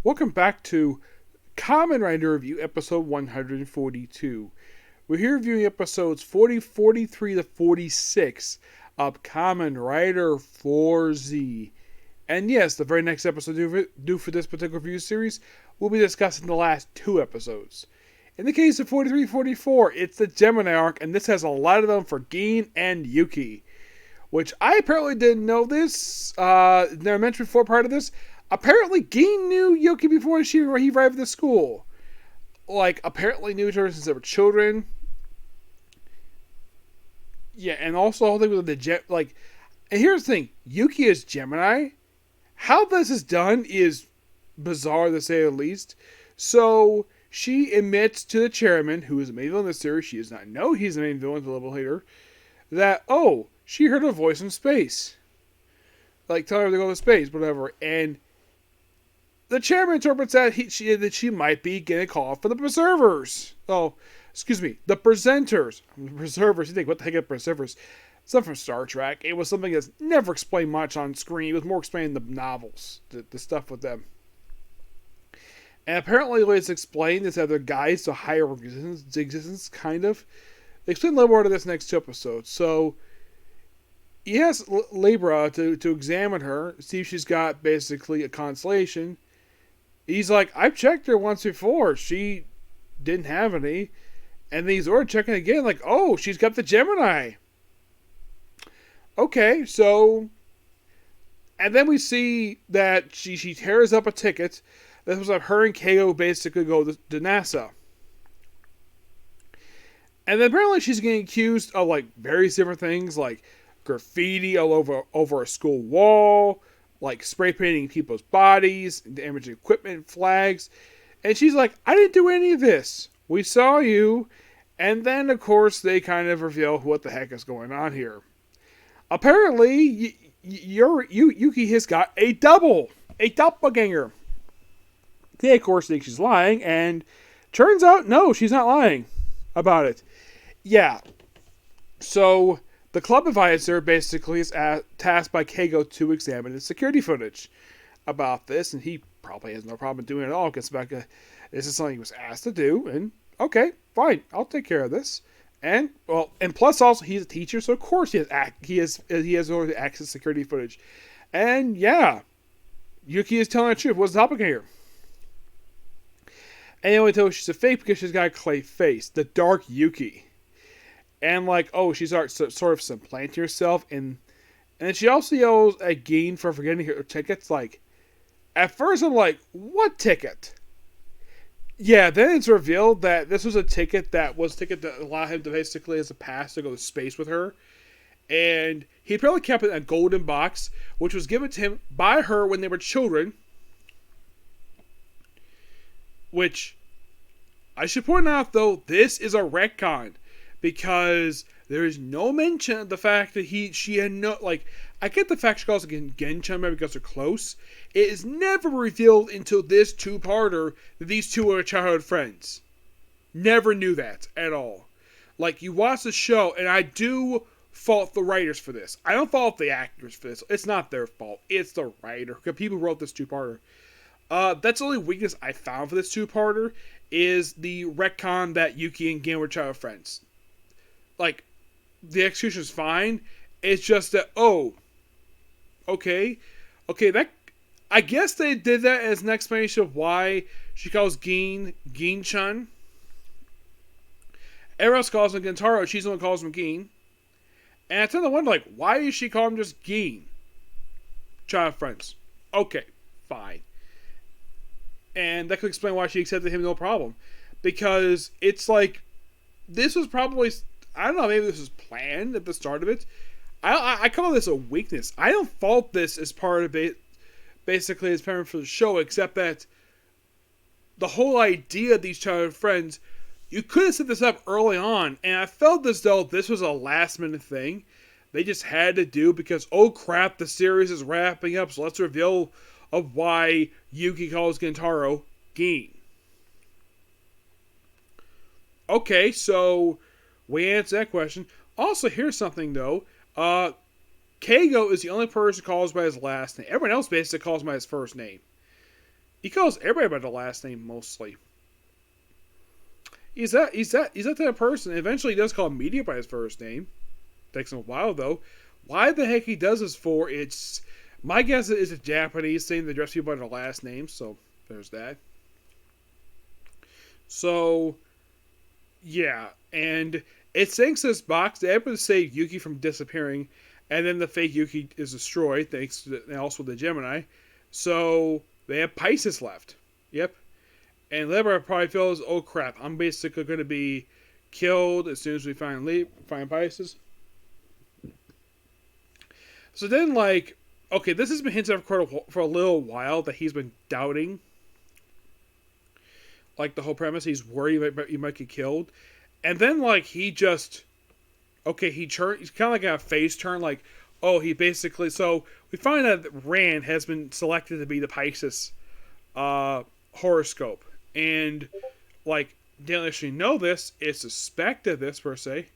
Welcome back to Kamen Rider Review, episode 142. We're here reviewing episodes 40, 43 to 46 of Kamen Rider Fourze. And yes, the very next episode due for this particular review series, we'll be discussing the last two episodes. In the case of 43-44, it's the Gemini arc, and this has a lot of them for Gin and Yuki. Which I apparently didn't know this. Never mentioned before part of this. Apparently, Gin knew Yuki before he arrived at school. Like, apparently knew her since they were children. Yeah, and also the whole thing with the and here's the thing: Yuki is Gemini. How this is done is bizarre to say the least. So she admits to the chairman, who is the main villain in this series, she does not know he's the main villain until a little later, that she heard a voice in space. Like, tell her to go to space, whatever. And the chairman interprets that she might be getting a call for the preservers. The presenters. Preservers. You think, what the heck are preservers? Something from Star Trek. It was something that's never explained much on screen. It was more explained in the novels, the stuff with them. And apparently, the way it's explained is that they're guides to higher existence, kind of. They explain a little more to this next two episodes. So he asks Libra to examine her, see if she's got basically a constellation. He's like, I've checked her once before. She didn't have any. And then he's checking again, like, she's got the Gemini. Okay, so... And then we see that she tears up a ticket. This was like her and Keigo basically go to NASA. And then apparently she's getting accused of, like, various different things, like graffiti all over a school wall, like spray painting people's bodies, damaging equipment, flags. And she's like, I didn't do any of this. We saw you. And then, of course, they kind of reveal what the heck is going on here. Apparently, Yuki has got a doppelganger. They, of course, think she's lying, and turns out, no, she's not lying about it. Yeah. So the club advisor basically is tasked by Keigo to examine the security footage about this, and he probably has no problem doing it at all, because this is something he was asked to do, and okay, fine, I'll take care of this. And plus also he's a teacher, so of course he has already access to security footage. And yeah, Yuki is telling the truth. What's the topic here? And they only tell her she's a fake because she's got a clay face, the dark Yuki. And like, she's sort of supplanting herself, and she also yells at Gin for forgetting her tickets. Like, at first I'm like, what ticket? Yeah, then it's revealed that this was a ticket that allowed him to basically as a pass to go to space with her. And he probably kept it in a golden box, which was given to him by her when they were children. Which, I should point out though, this is a retcon. Because there is no mention of the fact that she had no, like, I get the fact she calls it Gen-chan because they're close. It is never revealed until this two-parter that these two are childhood friends. Never knew that at all. Like, you watch the show, and I do fault the writers for this. I don't fault the actors for this. It's not their fault. It's the writer. Because people wrote this two-parter. That's the only weakness I found for this two-parter is the retcon that Yuki and Gin were childhood friends. Like, the execution is fine. It's just that, okay, that, I guess they did that as an explanation of why she calls Gin-chan. Everyone else calls him Gintaro, she's the one who calls him Gin. And I tend to wonder, like, why does she call him just Gin? Child friends. Okay, fine. And that could explain why she accepted him no problem. Because it's like, this was probably, I don't know, maybe this was planned at the start of it. I call this a weakness. I don't fault this as part of it, basically as part for the show, except that the whole idea of these childhood friends, you could have set this up early on, and I felt as though this was a last minute thing they just had to do because, oh crap, the series is wrapping up, so let's reveal of why Yuki calls Gintaro Gin. Okay, so we answered that question. Also, here's something though. Keigo is the only person who calls by his last name. Everyone else basically calls by his first name. He calls everybody by the last name mostly. He's that type of person. Eventually, he does call media by his first name. Takes him a while though. Why the heck he does this for? It's my guess is a Japanese thing to address people by their last name. So there's that. So yeah, and it sinks this box. They able to save Yuki from disappearing, and then the fake Yuki is destroyed thanks to and also the Gemini. So they have Pisces left. Yep. And Libra probably feels, oh crap, I'm basically going to be killed as soon as we find Pisces. So then, like, okay, this has been hinted at for a little while that he's been doubting, like, the whole premise. He's worried he might get killed. And then, like, he just, okay, he's kind of like a face turn, like, oh, he basically, so we find out that Rand has been selected to be the Pisces horoscope. And, like, didn't actually know this, it's suspected this, per se.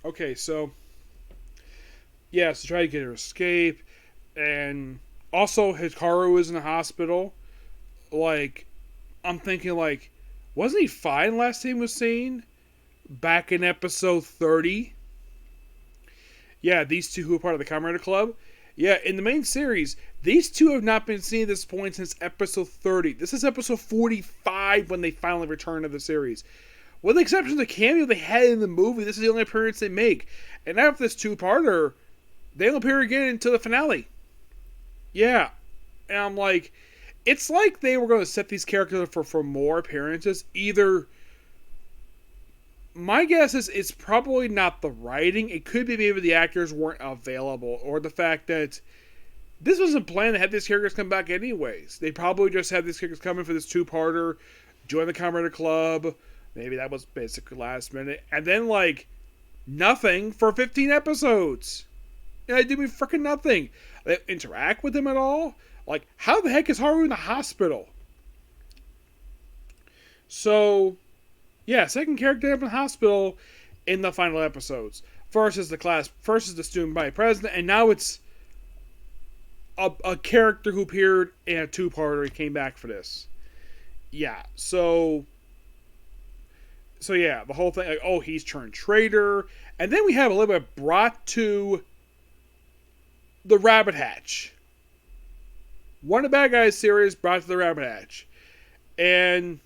Okay, so yeah, so try to get her escape, and also Hikaru is in the hospital. Like, I'm thinking, like, wasn't he fine last time he was seen? Back in episode 30? Yeah, these two who are part of the Kamen Club. Yeah, in the main series, these two have not been seen at this point since episode 30. This is episode 45 when they finally return to the series. With the exception of the cameo they had in the movie, this is the only appearance they make. And after this two-parter, they don't appear again until the finale. Yeah. And I'm like, it's like they were going to set these characters for more appearances. Either, my guess is it's probably not the writing. It could be maybe the actors weren't available, or the fact that this wasn't planned to have these characters come back anyways. They probably just had these characters come in for this two-parter, join the Kamen Club. Maybe that was basically last minute. And then, like, nothing for 15 episodes. And they did me freaking nothing. They interact with him at all? Like, how the heck is Haru in the hospital? So, yeah, second character up in the hospital in the final episodes. First is the student body president, and now it's a character who appeared in a two-parter and came back for this. Yeah, so yeah, the whole thing, like, oh, he's turned traitor. And then we have a little bit brought to the Rabbit Hatch. One of the bad guys series brought to the Rabbit Hatch. And,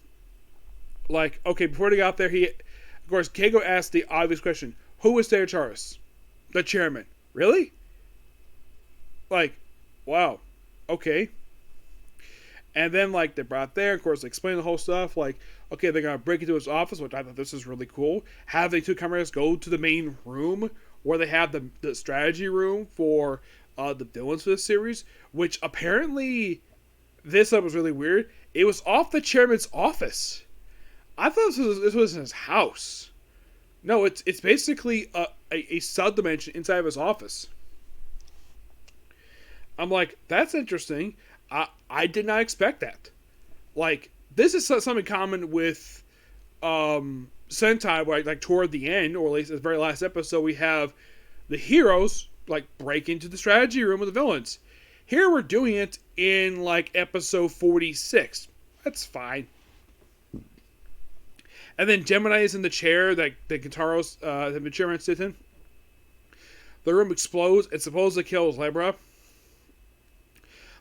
like, okay, before they got there, of course, Keiko asked the obvious question, who was Theocharis? The chairman. Really? Like, wow. Okay. And then, like, they brought there, of course, they explained the whole stuff, like, okay, they're going to break into his office, which I thought this is really cool. Have the two cameras go to the main room, where they have the strategy room for the villains for this series, which apparently, this was really weird. It was off the chairman's office. I thought this was in his house. No, it's basically a sub-dimension inside of his office. I'm like, that's interesting. I did not expect that. Like, this is something common with Sentai, where, like, toward the end, or at least the very last episode, we have the heroes, like, break into the strategy room with the villains. Here we're doing it in, like, episode 46. That's fine. And then Gemini is in the chair that the Gintaro's the chairman sits in. The room explodes and supposedly kills Lebra.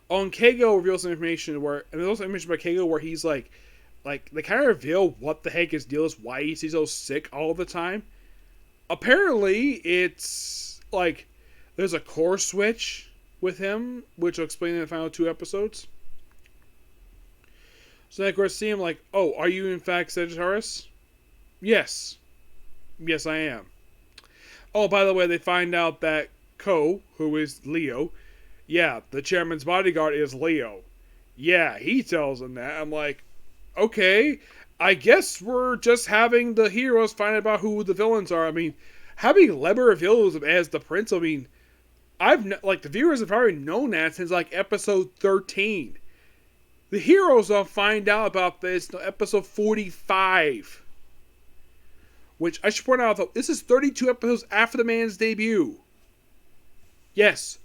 On Kago reveals some information and there's also information about Kago where he's like they kind of reveal what the heck his deal is, why he's so sick all the time. Apparently, it's like there's a core switch with him, which will explain in the final 2 episodes. So then, of course, see him like, oh, are you in fact Sagittarius? Yes. Yes, I am. Oh, by the way, they find out that Ko, who is Leo, yeah, the chairman's bodyguard is Leo. Yeah, he tells him that. I'm like, okay, I guess we're just having the heroes find out about who the villains are. I mean, having Leber reveal him as the prince, I mean, the viewers have already known that since like episode 13. The heroes will find out about this in episode 45. Which I should point out, though, this is 32 episodes after the man's debut. Yes.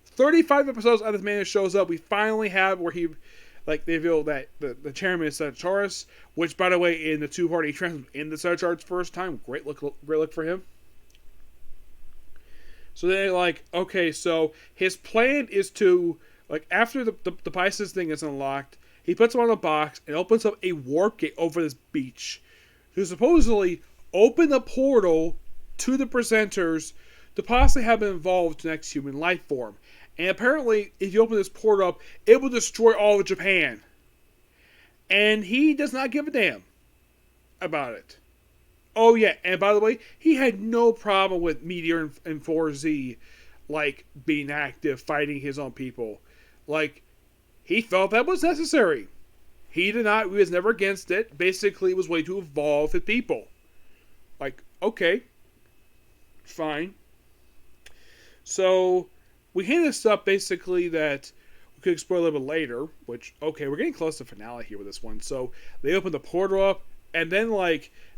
35 episodes after the man shows up, we finally have where he, they reveal that the chairman is Sagittarius, which, by the way, in the 2-part, he transforms in the Sagittarius first time. Great look for him. So they're like, okay, so his plan is to, after the Pisces thing is unlocked, he puts him on a box and opens up a warp gate over this beach to supposedly open the portal to the presenters to possibly have been involved in the next human life form. And apparently, if you open this portal up, it will destroy all of Japan. And he does not give a damn about it. Oh yeah, and by the way, he had no problem with Meteor and Fourze, being active, fighting his own people. He felt that was necessary. He was never against it. Basically, it was a way to evolve his people. Okay, fine. So, we hit this up basically that we could explore a little bit later, which, okay, we're getting close to the finale here with this one. So, they open the portal up, and then,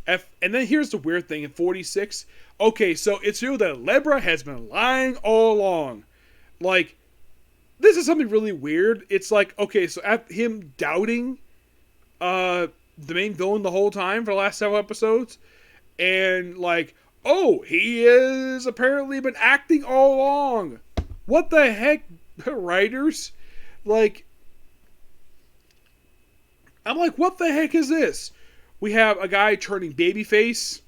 and then here's the weird thing in 46. Okay, so it's true that Lebra has been lying all along. This is something really weird. It's okay, so at him doubting the main villain the whole time for the last several episodes, and oh, he has apparently been acting all along. What the heck, writers? I'm what the heck is this? We have a guy turning babyface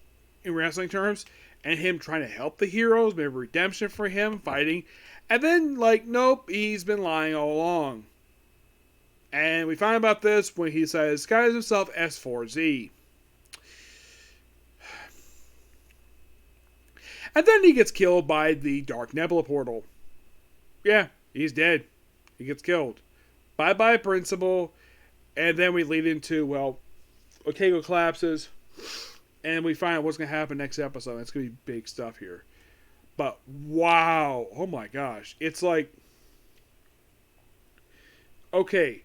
in wrestling terms, and him trying to help the heroes, maybe redemption for him, fighting. And then, nope, he's been lying all along. And we find about this when he says, disguises himself as Fourze. And then he gets killed by the Dark Nebula portal. Yeah, he's dead. He gets killed. Bye-bye, Principal. And then we lead into, Okago collapses. And we find out what's going to happen next episode. It's going to be big stuff here. But, wow. Oh my gosh. It's okay.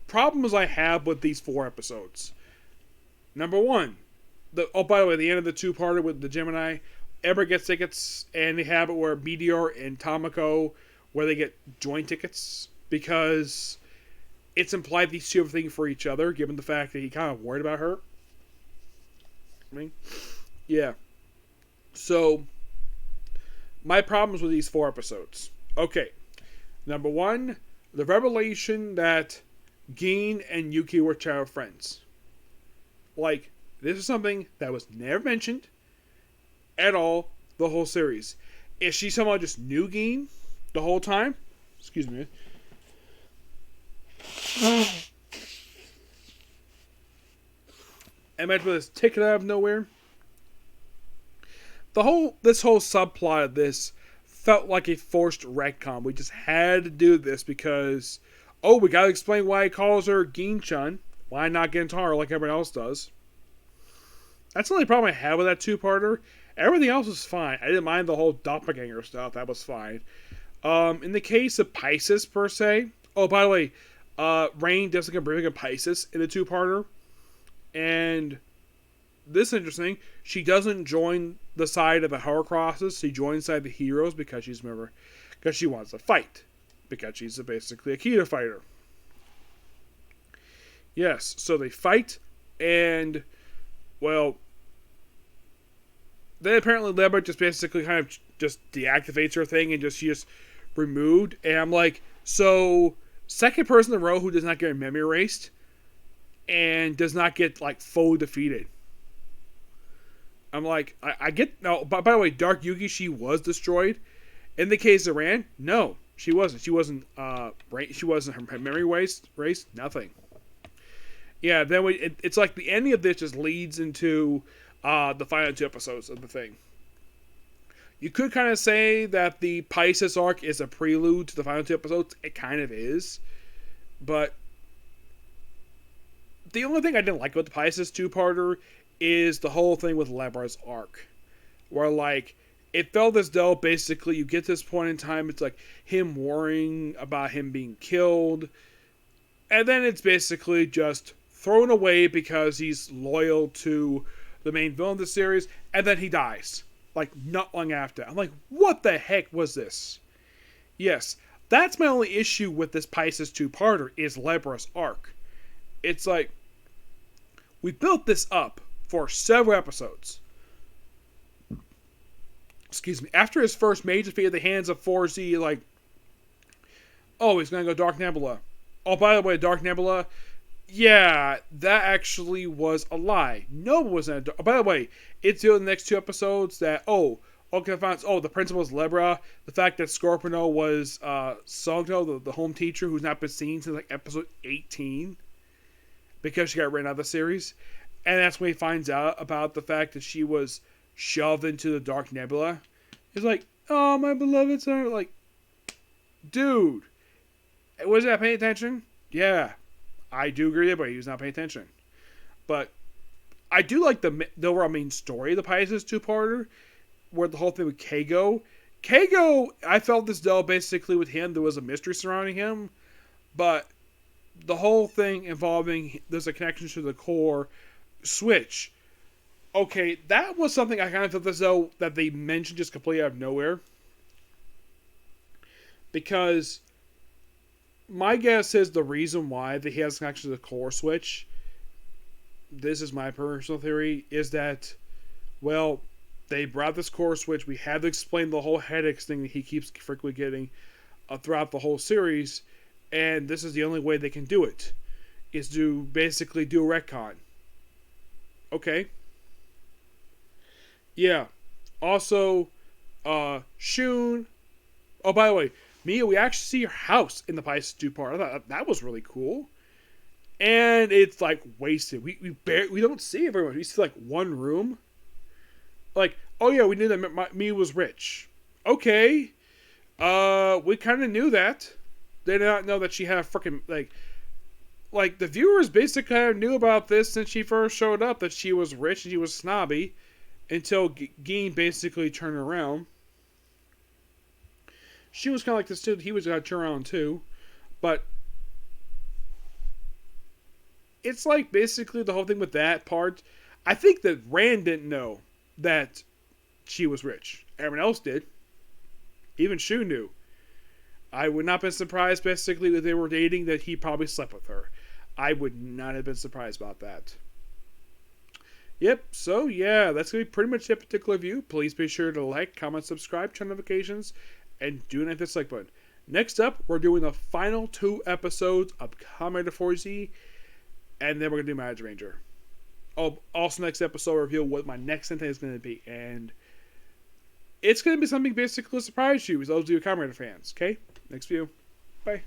Problems I have with these 4 episodes. Number 1. By the way, the end of the 2-parter with the Gemini, Ever gets tickets, and they have it where Meteor and Tamako, where they get joint tickets, because it's implied these two are thing for each other, given the fact that he kind of worried about her. Yeah. So, my problems with these 4 episodes. Okay. Number 1, the revelation that Gin and Yuki were child friends. This is something that was never mentioned at all the whole series. Is she somehow just knew Gin the whole time? Excuse me. And met with this ticket out of nowhere. This whole subplot of this felt like a forced retcon. We just had to do this because, we gotta explain why he calls her Gin-chan. Why not Gintaro like everyone else does? That's the only problem I have with that 2-parter. Everything else was fine. I didn't mind the whole doppelganger stuff. That was fine. In the case of Pisces, per se. Oh, by the way, Rain doesn't get bring a Pisces in the 2-parter. And this is interesting. She doesn't join the side of the Horcruxes. She joins the side of the heroes because because she wants to fight. Because she's basically a Kita fighter. Yes, so they fight, and Well, then apparently Libra just basically kind of just deactivates her thing and she just removed. And I'm like, so second person in a row who does not get a memory erased and does not get like fully defeated. I'm like, I get no. By the way, Dark Yuki, she was destroyed. In the case of Ran, no, she wasn't. She wasn't. She wasn't. Her memory erased. Nothing. Yeah. Then it's like the ending of this just leads into the final 2 episodes of the thing. You could kind of say that the Pisces arc is a prelude to the final 2 episodes. It kind of is, but the only thing I didn't like about the Pisces 2-parter is the whole thing with Lebra's arc, where like it felt as though basically you get to this point in time, it's like him worrying about him being killed, and then it's basically just thrown away because he's loyal to the main villain of the series, and then he dies like not long after. I'm like, what the heck was this? Yes, that's my only issue with this Pisces 2-parter is Lebra's arc. It's like we built this up for several episodes. Excuse me. After his first major defeat at the hands of Fourze, like, oh, he's gonna go Dark Nebula. Oh, by the way, Dark Nebula, yeah, that actually was a lie. No one was in a. By the way, it's in the next 2 episodes that okay, fine. The principal is Lebra. The fact that Scorpio was Sogno, the home teacher who's not been seen since like episode 18, because she got written out of the series. And that's when he finds out about the fact that she was shoved into the Dark Nebula. He's like, oh, my beloved son. Like, dude, was that paying attention? Yeah, I do agree with but he was not paying attention. But I do like the overall main story of the Pisces 2-parter, where the whole thing with Kago. Kago, I felt as though basically with him there was a mystery surrounding him, but the whole thing involving there's a connection to the core switch. Okay, that was something I kind of felt as though that they mentioned just completely out of nowhere. Because my guess is the reason why that he has a connection to the core switch, this is my personal theory, is that, well, they brought this core switch. We had to explain the whole headaches thing that he keeps frequently getting throughout the whole series. And this is the only way they can do it, is to basically do a retcon. Okay. Yeah. Also, Shun. Oh, by the way, Mia, we actually see her house in the Pisces 2-part. I thought that was really cool. And it's like wasted. We don't see it very much. We see like one room. Like, oh yeah, we knew that Mia was rich. Okay. We kind of knew that. They did not know that she had a freaking like the viewers basically kind of knew about this since she first showed up, that she was rich and she was snobby, until Geen basically turned around. She was kind of like this too. He was going to turn around too, but it's like basically the whole thing with that part. I think that Rand didn't know that she was rich. Everyone else did. Even Shu knew. I would not have been surprised, basically, if they were dating, that he probably slept with her. I would not have been surprised about that. Yep, so yeah, that's going to be pretty much that particular review. Please be sure to like, comment, subscribe, turn notifications, and do not hit the dislike button. Next up, we're doing the final 2 episodes of Kamen Fourze, and then we're going to do Magic Ranger. Oh, also next episode, I'll reveal what my next sentence is going to be, and it's going to be something basically to surprise you, as those of you Kamen Rider fans, okay? Next view. Bye.